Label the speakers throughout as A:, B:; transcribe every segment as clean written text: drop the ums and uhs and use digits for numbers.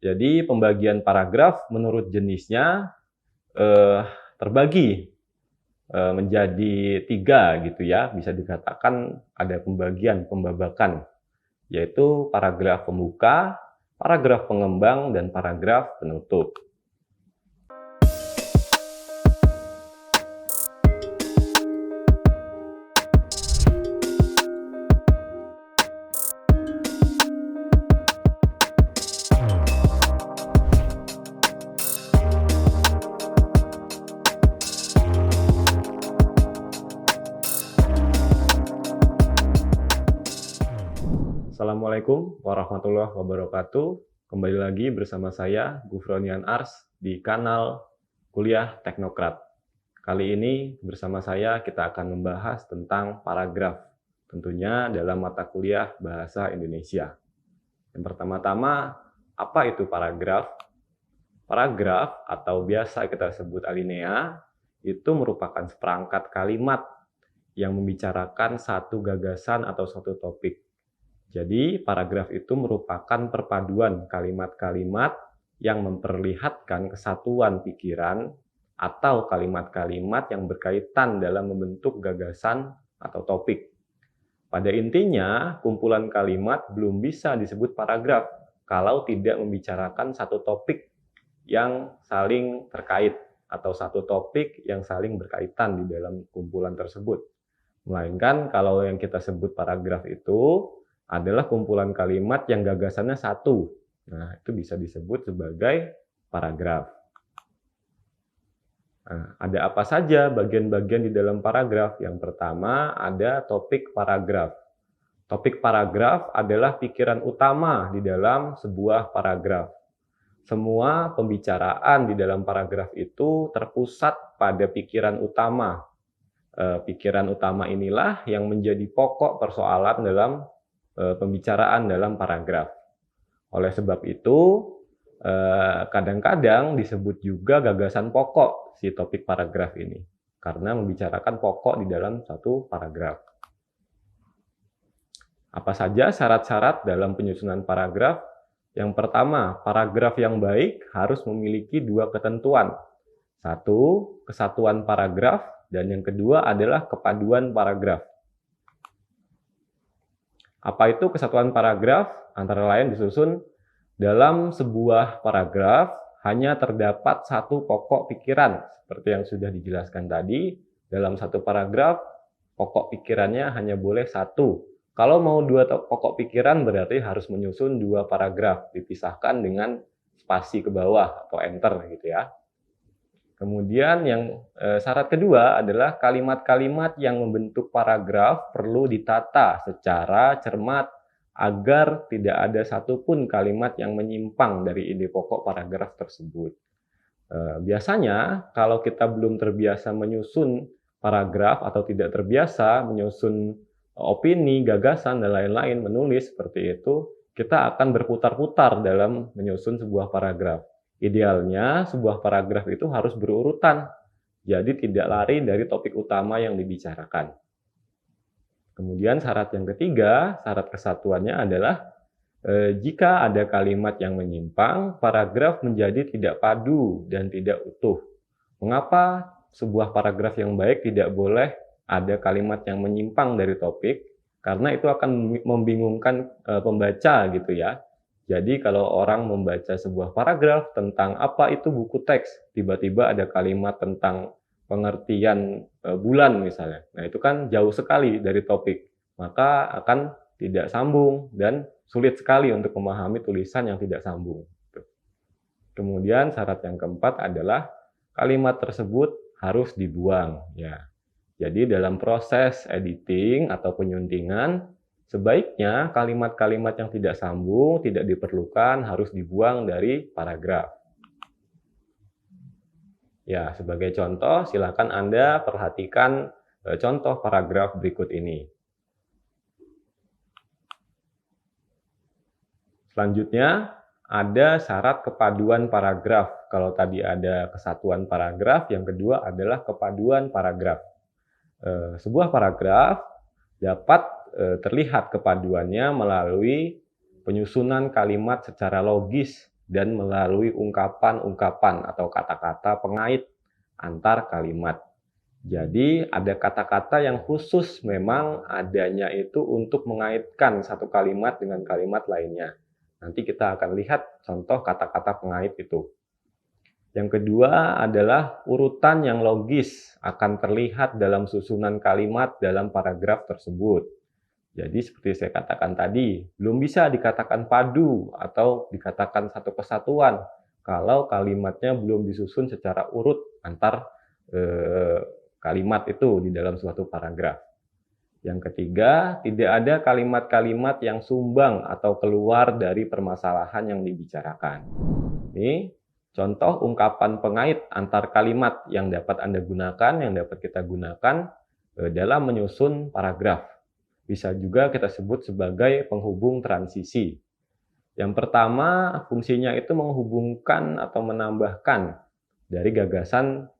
A: Jadi pembagian paragraf menurut jenisnya terbagi menjadi 3 gitu ya. Bisa dikatakan ada pembabakan, yaitu paragraf pembuka, paragraf pengembang, dan paragraf penutup. Assalamualaikum warahmatullahi wabarakatuh. Kembali lagi bersama saya, Gufronian Ars, di kanal Kuliah Teknokrat. Kali ini bersama saya kita akan membahas tentang paragraf, tentunya dalam mata kuliah Bahasa Indonesia. Yang pertama-tama, apa itu paragraf? Paragraf atau biasa kita sebut alinea, itu merupakan seperangkat kalimat yang membicarakan satu gagasan atau satu topik. Jadi, paragraf itu merupakan perpaduan kalimat-kalimat yang memperlihatkan kesatuan pikiran atau kalimat-kalimat yang berkaitan dalam membentuk gagasan atau topik. Pada intinya, kumpulan kalimat belum bisa disebut paragraf kalau tidak membicarakan satu topik yang saling terkait atau satu topik yang saling berkaitan di dalam kumpulan tersebut. Melainkan kalau yang kita sebut paragraf itu adalah kumpulan kalimat yang gagasannya satu. Nah, itu bisa disebut sebagai paragraf. Nah, ada apa saja bagian-bagian di dalam paragraf? Yang pertama, ada topik paragraf. Topik paragraf adalah pikiran utama di dalam sebuah paragraf. Semua pembicaraan di dalam paragraf itu terpusat pada pikiran utama. Pikiran utama inilah yang menjadi pokok persoalan dalam pembicaraan dalam paragraf. Oleh sebab itu, kadang-kadang disebut juga gagasan pokok si topik paragraf ini, karena membicarakan pokok di dalam satu paragraf. Apa saja syarat-syarat dalam penyusunan paragraf? Yang pertama, paragraf yang baik harus memiliki dua ketentuan. Satu, kesatuan paragraf, dan yang kedua adalah kepaduan paragraf. Apa itu kesatuan paragraf? Antara lain disusun dalam sebuah paragraf hanya terdapat satu pokok pikiran. Seperti yang sudah dijelaskan tadi, dalam satu paragraf pokok pikirannya hanya boleh satu. Kalau mau dua pokok pikiran berarti harus menyusun dua paragraf, dipisahkan dengan spasi ke bawah atau enter gitu ya. Kemudian yang syarat kedua adalah kalimat-kalimat yang membentuk paragraf perlu ditata secara cermat agar tidak ada satupun kalimat yang menyimpang dari ide pokok paragraf tersebut. Biasanya kalau kita belum terbiasa menyusun paragraf atau tidak terbiasa menyusun opini, gagasan, dan lain-lain, menulis seperti itu, kita akan berputar-putar dalam menyusun sebuah paragraf. Idealnya, sebuah paragraf itu harus berurutan, jadi tidak lari dari topik utama yang dibicarakan. Kemudian syarat yang ketiga, syarat kesatuannya adalah jika ada kalimat yang menyimpang, paragraf menjadi tidak padu dan tidak utuh. Mengapa sebuah paragraf yang baik tidak boleh ada kalimat yang menyimpang dari topik? Karena itu akan membingungkan pembaca gitu ya. Jadi kalau orang membaca sebuah paragraf tentang apa itu buku teks, tiba-tiba ada kalimat tentang pengertian bulan misalnya. Nah, itu kan jauh sekali dari topik. Maka akan tidak sambung dan sulit sekali untuk memahami tulisan yang tidak sambung. Kemudian syarat yang keempat adalah kalimat tersebut harus dibuang ya. Jadi dalam proses editing atau penyuntingan, sebaiknya kalimat-kalimat yang tidak sambung, tidak diperlukan, harus dibuang dari paragraf. Ya, sebagai contoh, silakan Anda perhatikan contoh paragraf berikut ini. Selanjutnya, ada syarat kepaduan paragraf. Kalau tadi ada kesatuan paragraf, yang kedua adalah kepaduan paragraf. Sebuah paragraf dapat terlihat kepaduannya melalui penyusunan kalimat secara logis dan melalui ungkapan-ungkapan atau kata-kata pengait antar kalimat. Jadi ada kata-kata yang khusus memang adanya itu untuk mengaitkan satu kalimat dengan kalimat lainnya. Nanti kita akan lihat contoh kata-kata pengait itu. Yang kedua adalah urutan yang logis akan terlihat dalam susunan kalimat dalam paragraf tersebut. Jadi seperti saya katakan tadi, belum bisa dikatakan padu atau dikatakan satu kesatuan kalau kalimatnya belum disusun secara urut antar kalimat itu di dalam suatu paragraf. Yang ketiga, tidak ada kalimat-kalimat yang sumbang atau keluar dari permasalahan yang dibicarakan. Ini contoh ungkapan pengait antar kalimat yang dapat Anda gunakan, yang dapat kita gunakan dalam menyusun paragraf. Bisa juga kita sebut sebagai penghubung transisi. Yang pertama, fungsinya itu menghubungkan atau menambahkan dari gagasan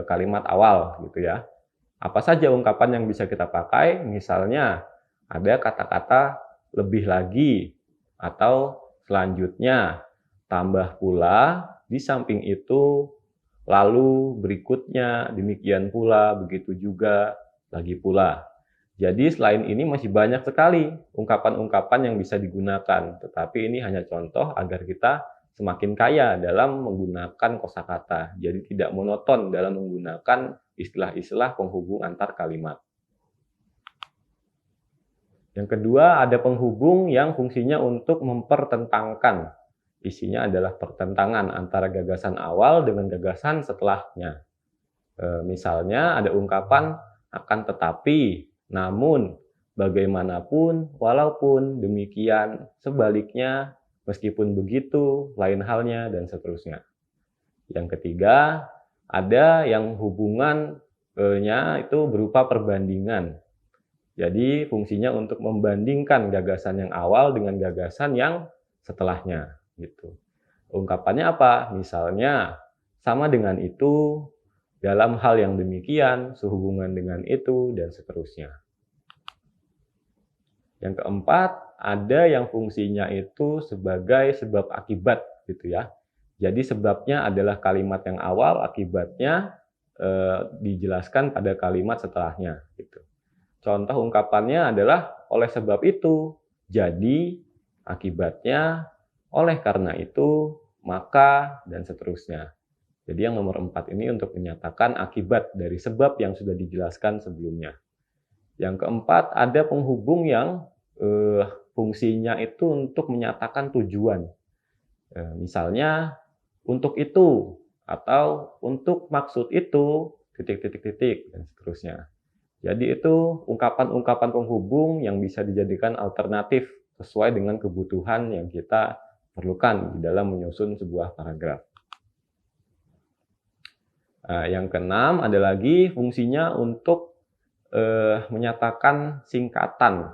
A: kalimat awal gitu ya. Apa saja ungkapan yang bisa kita pakai? Misalnya ada kata-kata lebih lagi atau selanjutnya, tambah pula, di samping itu, lalu berikutnya, demikian pula, begitu juga, lagi pula. Jadi selain ini masih banyak sekali ungkapan-ungkapan yang bisa digunakan, tetapi ini hanya contoh agar kita semakin kaya dalam menggunakan kosakata. Jadi tidak monoton dalam menggunakan istilah-istilah penghubung antar kalimat. Yang kedua, ada penghubung yang fungsinya untuk mempertentangkan. Isinya adalah pertentangan antara gagasan awal dengan gagasan setelahnya. Misalnya ada ungkapan akan tetapi, namun, bagaimanapun, walaupun, demikian, sebaliknya, meskipun begitu, lain halnya, dan seterusnya. Yang ketiga, ada yang hubungannya itu berupa perbandingan. Jadi fungsinya untuk membandingkan gagasan yang awal dengan gagasan yang setelahnya. Gitu. Ungkapannya apa? Misalnya, sama dengan itu, dalam hal yang demikian, sehubungan dengan itu, dan seterusnya. Yang keempat, ada yang fungsinya itu sebagai sebab akibat gitu ya. Jadi sebabnya adalah kalimat yang awal, akibatnya dijelaskan pada kalimat setelahnya gitu. Contoh ungkapannya adalah oleh sebab itu, jadi, akibatnya, oleh karena itu, maka, dan seterusnya. Jadi yang nomor 4 ini untuk menyatakan akibat dari sebab yang sudah dijelaskan sebelumnya. Yang keempat, ada penghubung yang fungsinya itu untuk menyatakan tujuan. Misalnya, untuk itu, atau untuk maksud itu, titik-titik-titik, dan seterusnya. Jadi itu ungkapan-ungkapan penghubung yang bisa dijadikan alternatif sesuai dengan kebutuhan yang kita perlukan di dalam menyusun sebuah paragraf. Yang keenam ada lagi fungsinya untuk menyatakan singkatan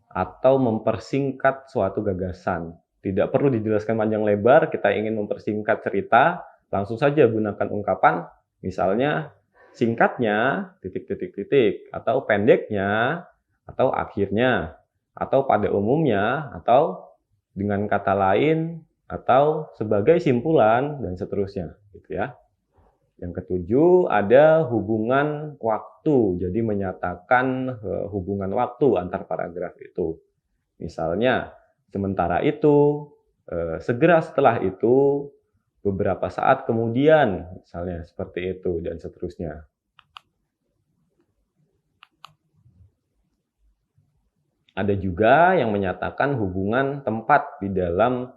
A: atau mempersingkat suatu gagasan. Tidak perlu dijelaskan panjang lebar, kita ingin mempersingkat cerita, langsung saja gunakan ungkapan, misalnya singkatnya, titik-titik-titik, atau pendeknya, atau akhirnya, atau pada umumnya, atau dengan kata lain, atau sebagai simpulan, dan seterusnya. Gitu ya. Yang ketujuh, ada hubungan waktu, jadi menyatakan hubungan waktu antar paragraf itu. Misalnya, sementara itu, segera setelah itu, beberapa saat kemudian, misalnya seperti itu, dan seterusnya. Ada juga yang menyatakan hubungan tempat di dalam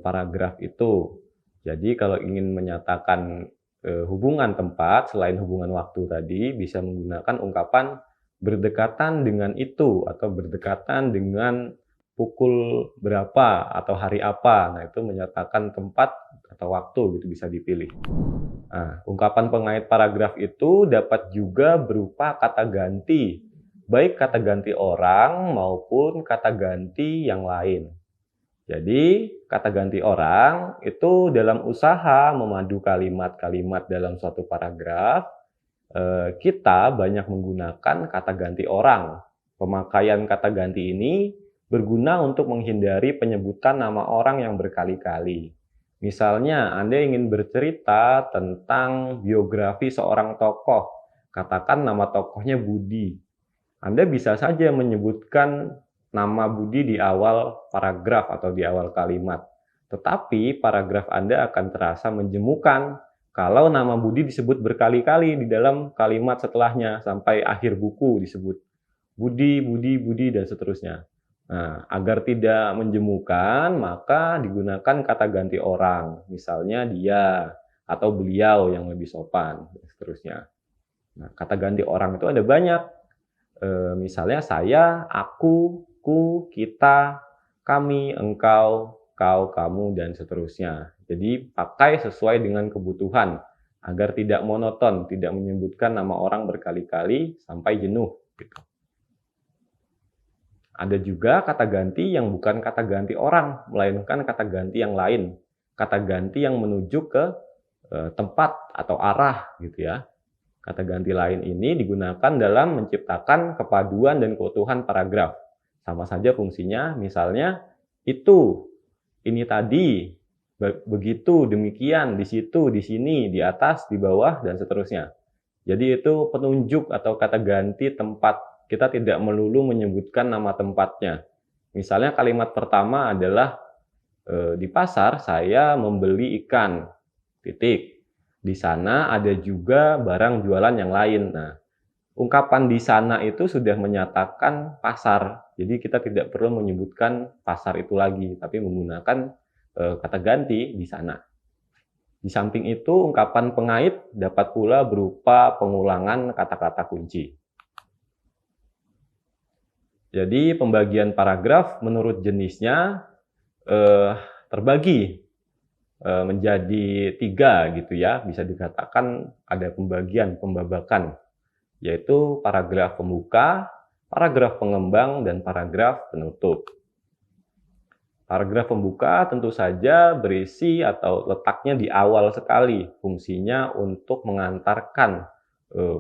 A: paragraf itu. Jadi kalau ingin menyatakan hubungan tempat, selain hubungan waktu tadi, bisa menggunakan ungkapan berdekatan dengan itu, atau berdekatan dengan pukul berapa, atau hari apa. Nah, itu menyatakan tempat atau waktu, gitu bisa dipilih. Nah, ungkapan pengait paragraf itu dapat juga berupa kata ganti, baik kata ganti orang maupun kata ganti yang lain. Jadi, kata ganti orang itu dalam usaha memadu kalimat-kalimat dalam suatu paragraf, kita banyak menggunakan kata ganti orang. Pemakaian kata ganti ini berguna untuk menghindari penyebutan nama orang yang berkali-kali. Misalnya, Anda ingin bercerita tentang biografi seorang tokoh. Katakan nama tokohnya Budi. Anda bisa saja menyebutkan nama Budi di awal paragraf atau di awal kalimat. Tetapi paragraf Anda akan terasa menjemukan kalau nama Budi disebut berkali-kali di dalam kalimat setelahnya sampai akhir buku disebut Budi, Budi, Budi, dan seterusnya. Nah, agar tidak menjemukan, maka digunakan kata ganti orang. Misalnya dia atau beliau yang lebih sopan, dan seterusnya. Nah, kata ganti orang itu ada banyak. Misalnya saya, aku, ku, kita, kami, engkau, kau, kamu, dan seterusnya. Jadi pakai sesuai dengan kebutuhan agar tidak monoton, tidak menyebutkan nama orang berkali-kali sampai jenuh. Gitu. Ada juga kata ganti yang bukan kata ganti orang, melainkan kata ganti yang lain. Kata ganti yang menuju ke tempat atau arah gitu ya. Kata ganti lain ini digunakan dalam menciptakan kepaduan dan keutuhan paragraf. Sama saja fungsinya, misalnya itu, ini tadi, begitu, demikian, di situ, di sini, di atas, di bawah, dan seterusnya. Jadi itu penunjuk atau kata ganti tempat. Kita tidak melulu menyebutkan nama tempatnya. Misalnya kalimat pertama adalah di pasar saya membeli ikan, titik. Di sana ada juga barang jualan yang lain. Nah, ungkapan di sana itu sudah menyatakan pasar. Jadi kita tidak perlu menyebutkan pasar itu lagi, tapi menggunakan kata ganti di sana. Di samping itu, ungkapan pengait dapat pula berupa pengulangan kata-kata kunci. Jadi pembagian paragraf menurut jenisnya terbagi menjadi 3 gitu ya, bisa dikatakan ada pembabakan, yaitu paragraf pembuka, paragraf pengembang, dan paragraf penutup. Paragraf pembuka tentu saja berisi atau letaknya di awal sekali, fungsinya untuk mengantarkan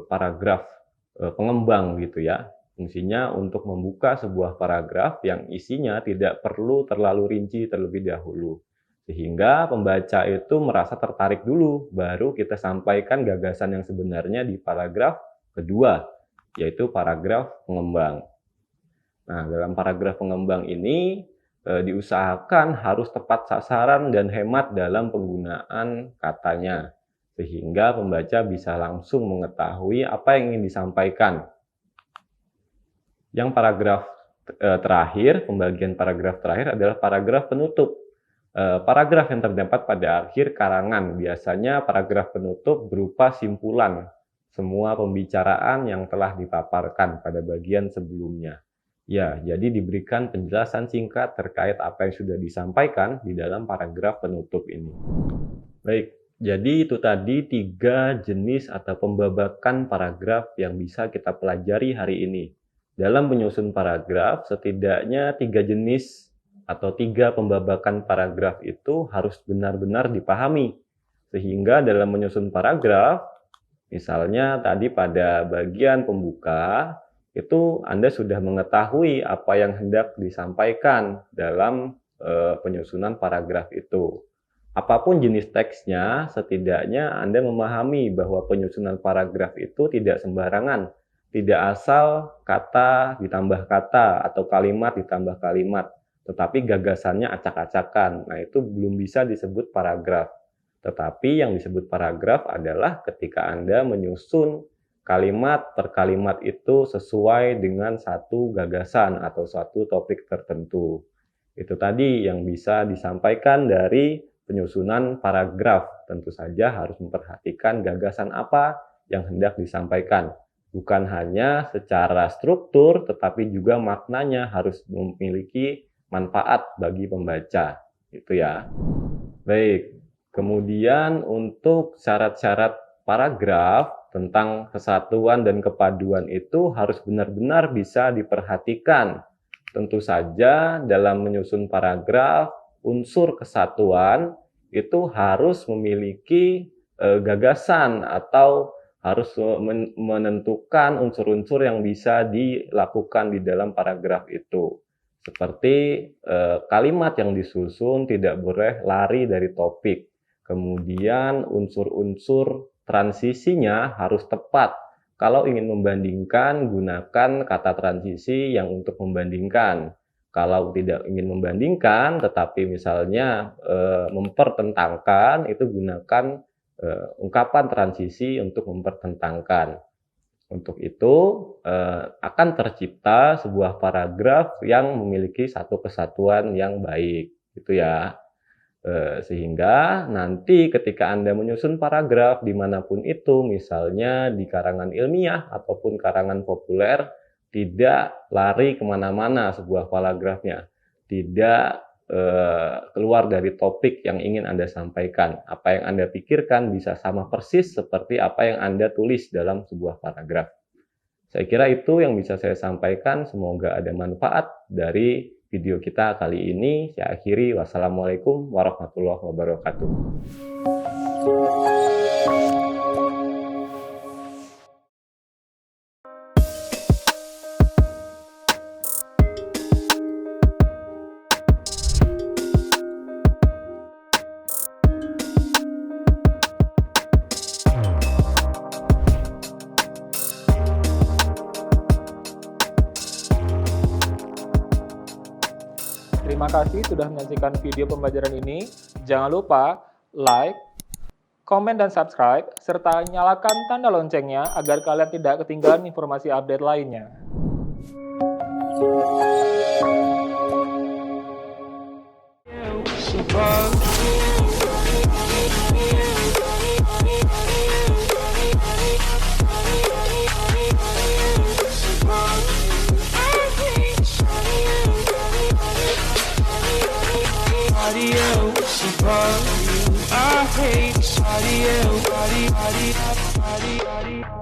A: paragraf pengembang gitu ya. Fungsinya untuk membuka sebuah paragraf yang isinya tidak perlu terlalu rinci terlebih dahulu. Sehingga pembaca itu merasa tertarik dulu, baru kita sampaikan gagasan yang sebenarnya di paragraf kedua, yaitu paragraf pengembang. Nah, dalam paragraf pengembang ini diusahakan harus tepat sasaran dan hemat dalam penggunaan katanya, sehingga pembaca bisa langsung mengetahui apa yang ingin disampaikan. Yang paragraf terakhir, pembagian paragraf terakhir adalah paragraf penutup. Paragraf yang terdapat pada akhir karangan, biasanya paragraf penutup berupa simpulan semua pembicaraan yang telah dipaparkan pada bagian sebelumnya. Ya, jadi diberikan penjelasan singkat terkait apa yang sudah disampaikan di dalam paragraf penutup ini. Baik, jadi itu tadi 3 jenis atau pembabakan paragraf yang bisa kita pelajari hari ini. Dalam menyusun paragraf, setidaknya 3 jenis atau 3 pembabakan paragraf itu harus benar-benar dipahami. Sehingga dalam menyusun paragraf, misalnya tadi pada bagian pembuka, itu Anda sudah mengetahui apa yang hendak disampaikan dalam penyusunan paragraf itu. Apapun jenis teksnya, setidaknya Anda memahami bahwa penyusunan paragraf itu tidak sembarangan. Tidak asal kata ditambah kata atau kalimat ditambah kalimat, tetapi gagasannya acak-acakan. Nah, itu belum bisa disebut paragraf. Tetapi yang disebut paragraf adalah ketika Anda menyusun kalimat per kalimat itu sesuai dengan satu gagasan atau satu topik tertentu. Itu tadi yang bisa disampaikan dari penyusunan paragraf. Tentu saja harus memperhatikan gagasan apa yang hendak disampaikan. Bukan hanya secara struktur, tetapi juga maknanya harus memiliki manfaat bagi pembaca. Itu ya. Baik, kemudian untuk syarat-syarat paragraf tentang kesatuan dan kepaduan itu harus benar-benar bisa diperhatikan. Tentu saja dalam menyusun paragraf, unsur kesatuan itu harus memiliki gagasan atau harus menentukan unsur-unsur yang bisa dilakukan di dalam paragraf itu. Seperti kalimat yang disusun tidak boleh lari dari topik. Kemudian unsur-unsur transisinya harus tepat. Kalau ingin membandingkan, gunakan kata transisi yang untuk membandingkan. Kalau tidak ingin membandingkan, tetapi misalnya mempertentangkan, itu gunakan ungkapan transisi untuk mempertentangkan. Untuk itu akan tercipta sebuah paragraf yang memiliki satu kesatuan yang baik, gitu ya. Sehingga nanti ketika Anda menyusun paragraf dimanapun itu, misalnya di karangan ilmiah ataupun karangan populer, tidak lari kemana-mana sebuah paragrafnya, tidak keluar dari topik yang ingin Anda sampaikan. Apa yang Anda pikirkan bisa sama persis seperti apa yang Anda tulis dalam sebuah paragraf. Saya kira itu yang bisa saya sampaikan. Semoga ada manfaat dari video kita kali ini. Saya akhiri. Wassalamualaikum warahmatullahi wabarakatuh.
B: Terima kasih sudah menyaksikan video pembelajaran ini. Jangan lupa like, komen, dan subscribe, serta nyalakan tanda loncengnya agar kalian tidak ketinggalan informasi update lainnya. I hate body.